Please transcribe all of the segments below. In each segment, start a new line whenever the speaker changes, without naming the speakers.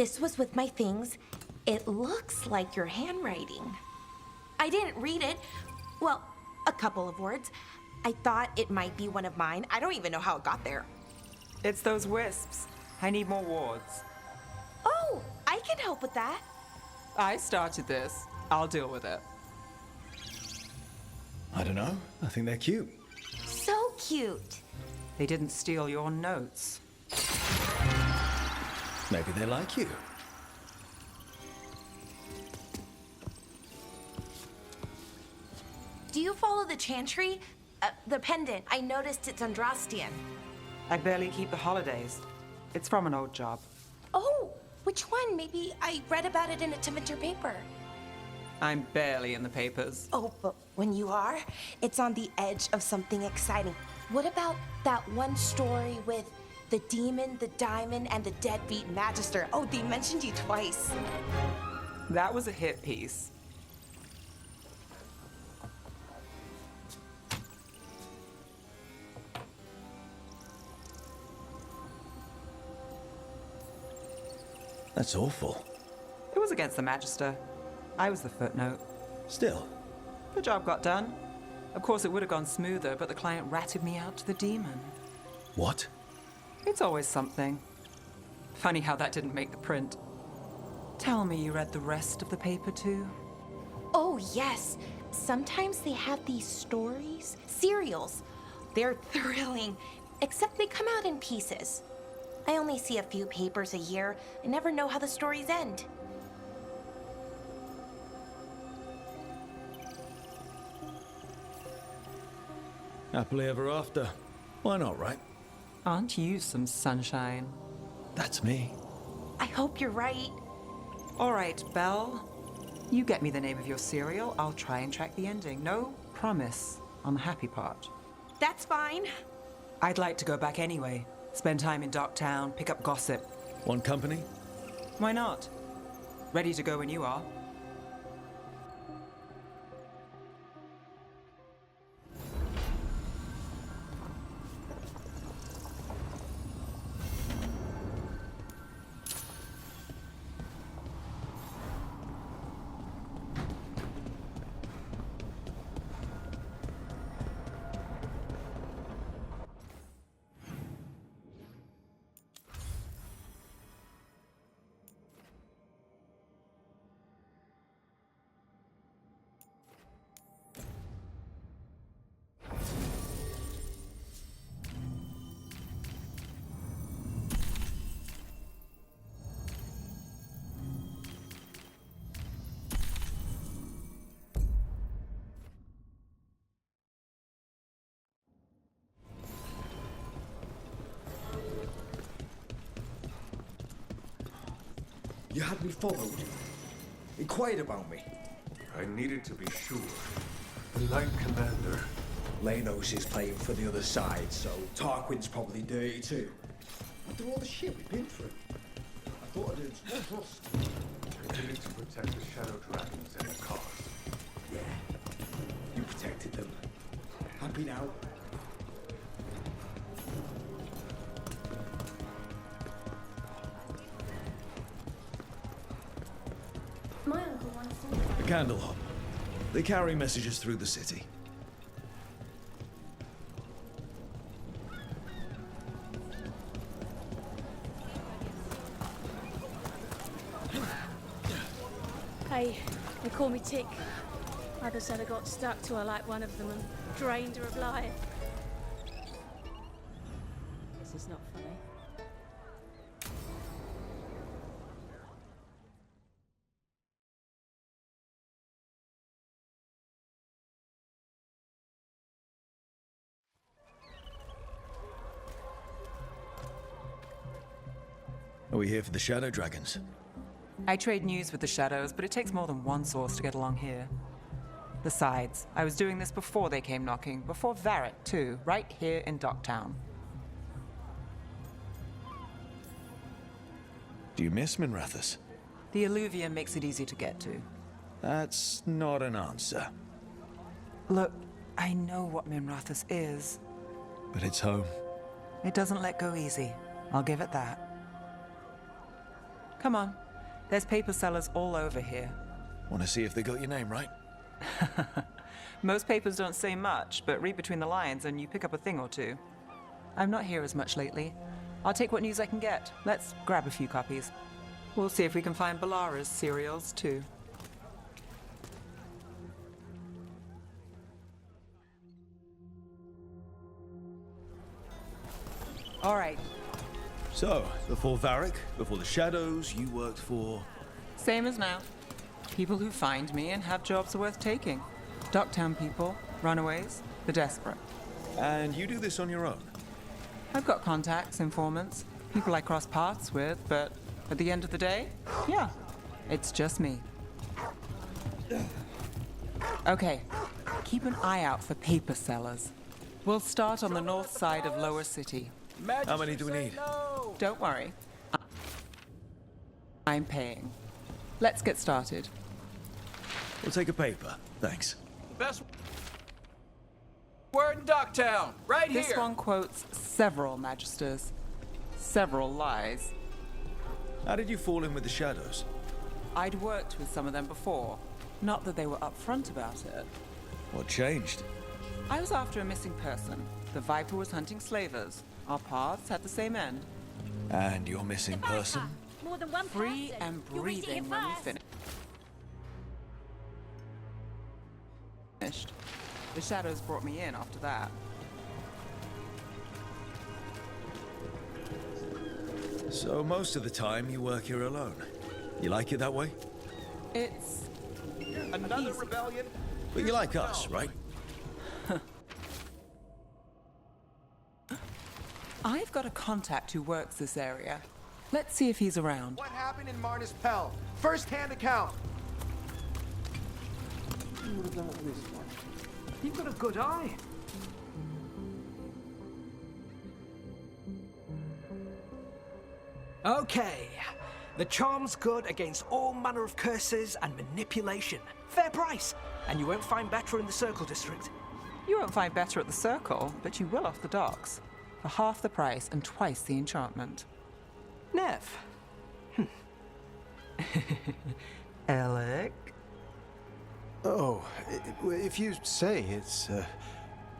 This was with my things. It looks like your handwriting. I didn't read it. Well, a couple of words. I thought it might be one of mine. I don't even know how it got there.
It's those wisps. I need more wards.
Oh, I can help with that.
I started this. I'll deal with it.
I don't know. I think they're cute.
So cute.
They didn't steal your notes.
Maybe they like you.
Do you follow the chantry? The pendant. I noticed it's Andrastian.
I barely keep the holidays. It's from an old job.
Oh, which one? Maybe I read about it in a Tevinter paper.
I'm barely in the papers.
Oh, but when you are, it's on the edge of something exciting. What about that one story with the demon, the diamond, and the deadbeat magister? Oh, they mentioned you twice.
That was a hit piece.
That's awful.
It was against the Magister. I was the footnote.
Still.
The job got done. Of course, it would have gone smoother, but the client ratted me out to the demon.
What?
It's always something. Funny how that didn't make the print. Tell me you read the rest of the paper, too?
Oh, yes. Sometimes they have these stories, serials. They're thrilling, except they come out in pieces. I only see a few papers a year. I never know how the stories end.
Happily ever after. Why not, right?
Aren't you some sunshine?
That's me.
I hope you're right.
All right, Belle. You get me the name of your cereal. I'll try and track the ending. No promise on the happy part.
That's fine.
I'd like to go back anyway. Spend time in Docktown, pick up gossip.
Want company?
Why not? Ready to go when you are.
You had me followed. Inquired about me.
I needed to be sure. The Light Commander.
Lanos is playing for the other side, so Tarquin's probably dirty too. After all the shit we've been through, I thought I'd trust.
I did it to protect the Shadow Dragons at a cost.
Yeah, you protected them. Happy now?
My uncle wants to...
The Candlehop. They carry messages through the city.
Hey, they call me Tick. Mother said I got stuck to her like one of them and drained her of life. This is not funny.
Are we here for the Shadow Dragons?
I trade news with the Shadows, but it takes more than one source to get along here. Besides, I was doing this before they came knocking, before Varret, too, right here in Docktown.
Do you miss Minrathous?
The Alluvium makes it easy to get to.
That's not an answer.
Look, I know what Minrathous is.
But it's home.
It doesn't let go easy. I'll give it that. Come on. There's paper sellers all over here.
Want to see if they got your name right?
Most papers don't say much, but read between the lines and you pick up a thing or two. I'm not here as much lately. I'll take what news I can get. Let's grab a few copies. We'll see if we can find Balara's serials, too. All right.
So, before Varric, before the Shadows, you worked for...
Same as now. People who find me and have jobs worth taking. Docktown people, runaways, the desperate.
And you do this on your own?
I've got contacts, informants, people I cross paths with, but at the end of the day, yeah, it's just me. Okay, keep an eye out for paper sellers. We'll start on the north side of Lower City.
How many do we need?
Don't worry. I'm paying. Let's get started.
We'll take a paper. Thanks.
Best word in Docktown, right
This
here.
one quotes several magisters, several lies.
How did you fall in with the Shadows?
I'd worked with some of them before. Not that they were upfront about it.
What changed?
I was after a missing person. The Viper was hunting slavers. Our paths had the same end.
And your missing person?
More than one
Free
person.
and
You'll reach it
breathing
here
when we
first.
finished. The Shadows brought me in after that.
So most of the time you work here alone. You like it that way?
It's
Another rebellion.
But you like us, right?
I've got a contact who works this area. Let's see if he's around.
What happened in Marnus Pell? First-hand account. You've got a good eye.
Okay. The charm's good against all manner of curses and manipulation. Fair price. And you won't find better in the Circle District.
You won't find better at the Circle, but you will off the docks. For half the price and twice the enchantment.
Nev.
Alec?
Oh, if you say it's...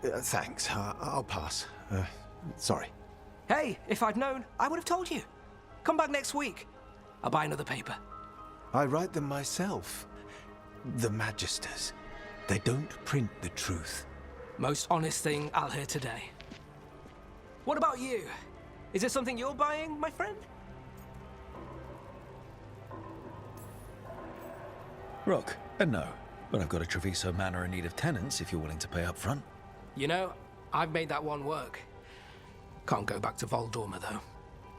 thanks. I'll pass. Sorry.
Hey, if I'd known, I would have told you. Come back next week. I'll buy another paper.
I write them myself. The Magisters. They don't print the truth.
Most honest thing I'll hear today. What about you? Is there something you're buying, my friend?
Rook, no. But I've got a Treviso Manor in need of tenants if you're willing to pay up front.
You know, I've made that one work. Can't go back to Voldorma, though.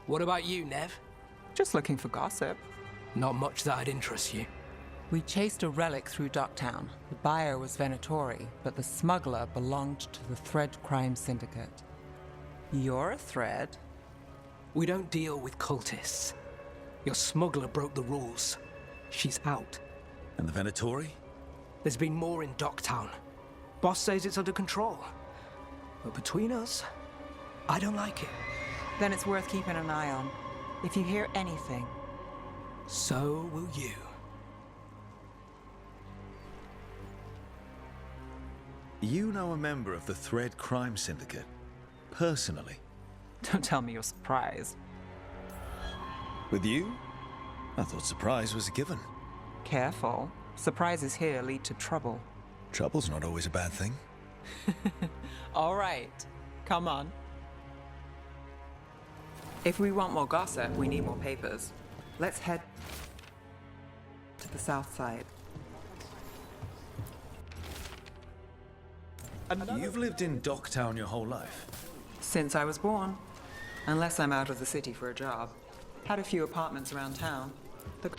What about you, Nev?
Just looking for gossip.
Not much that'd interest you.
We chased a relic through Docktown. The buyer was Venatori, but the smuggler belonged to the Thread Crime Syndicate. You're a Thread?
We don't deal with cultists. Your smuggler broke the rules. She's out.
And the Venatori?
There's been more in Docktown. Boss says it's under control. But between us, I don't like it.
Then it's worth keeping an eye on. If you hear anything.
So will you.
You know a member of the Thread Crime Syndicate? Personally?
Don't tell me you're surprised.
With you? I thought surprise was a given.
Careful. Surprises here lead to trouble.
Trouble's not always a bad thing.
All right. Come on. If we want more gossip, we need more papers. Let's head to the south side.
You've lived in Docktown your whole life.
Since I was born. Unless I'm out of the city for a job. Had a few apartments around town. The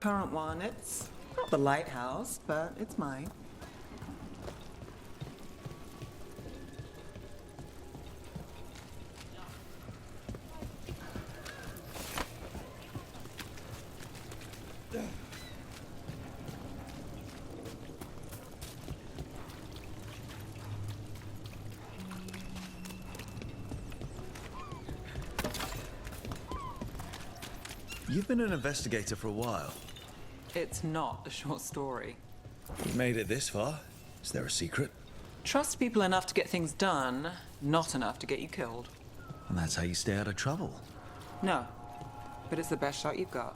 current one, it's not the lighthouse, but it's mine.
You've been an investigator for a while.
It's not a short story.
You made it this far. Is there a secret?
Trust people enough to get things done, not enough to get you killed.
And that's how you stay out of trouble.
No, but it's the best shot you've got.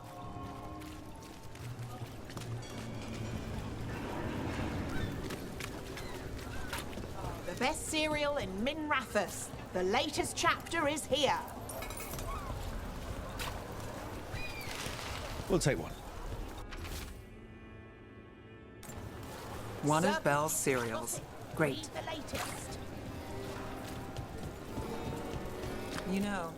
The best cereal in Minrathous. The latest chapter is here.
We'll take one.
One of Belle's cereals. Great.
Read the latest.
You know,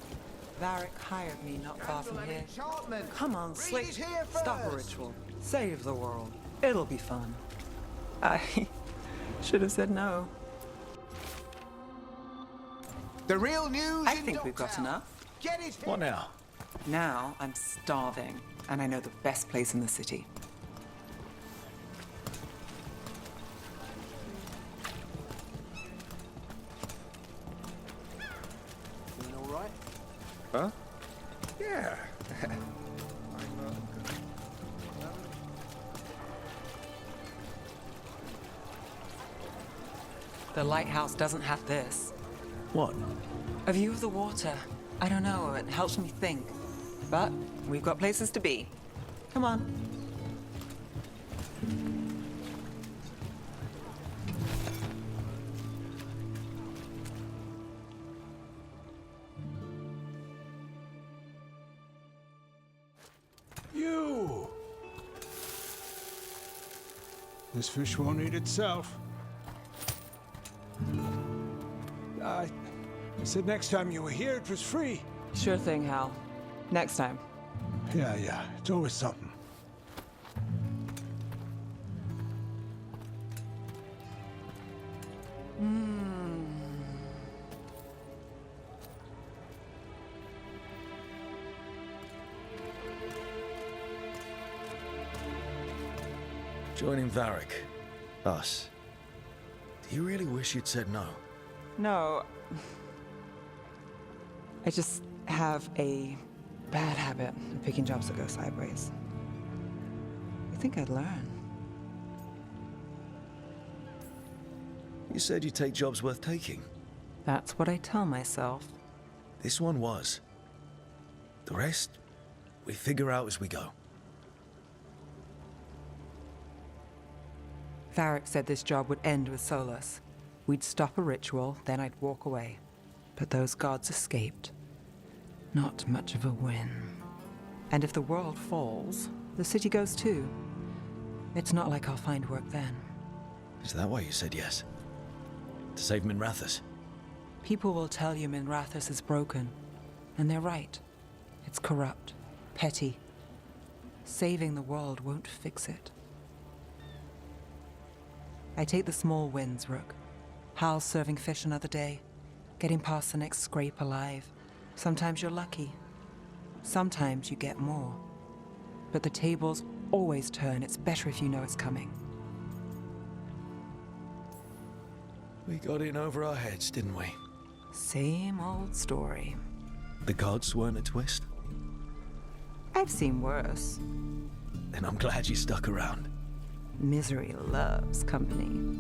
Varric hired me not far from here.
Enchantment.
Come on,
Reed
Slick.
is here
Stop a
first.
ritual. Save the world. It'll be fun. I should have said no.
The real news
I
in
think we've got
Dogtown.
enough.
Get it
What now?
Now I'm starving, and I know the best place in the city.
Feeling all right?
Huh? Yeah.
The lighthouse doesn't have this.
What?
A view of the water. I don't know, it helps me think. But we've got places to be. Come on.
You! This fish won't eat itself. I said next time you were here, it was free.
Sure thing, Hal. Next time.
Yeah, it's always something.
Joining Varric. Us. Do you really wish you'd said no?
No. I just have a bad habit of picking jobs that go sideways. You think I'd learn?
You said you'd take jobs worth taking.
That's what I tell myself.
This one was. The rest, we figure out as we go.
Varric said this job would end with Solus. We'd stop a ritual, then I'd walk away. But those gods escaped. Not much of a win. And if the world falls, the city goes too. It's not like I'll find work then.
Is that why you said yes? To save Minrathous?
People will tell you Minrathous is broken. And they're right. It's corrupt, petty. Saving the world won't fix it. I take the small wins, Rook. Hal serving fish another day, getting past the next scrape alive. Sometimes you're lucky. Sometimes you get more. But the tables always turn. It's better if you know it's coming.
We got in over our heads, didn't we?
Same old story.
The gods weren't a twist?
I've seen worse.
Then I'm glad you stuck around.
Misery loves company.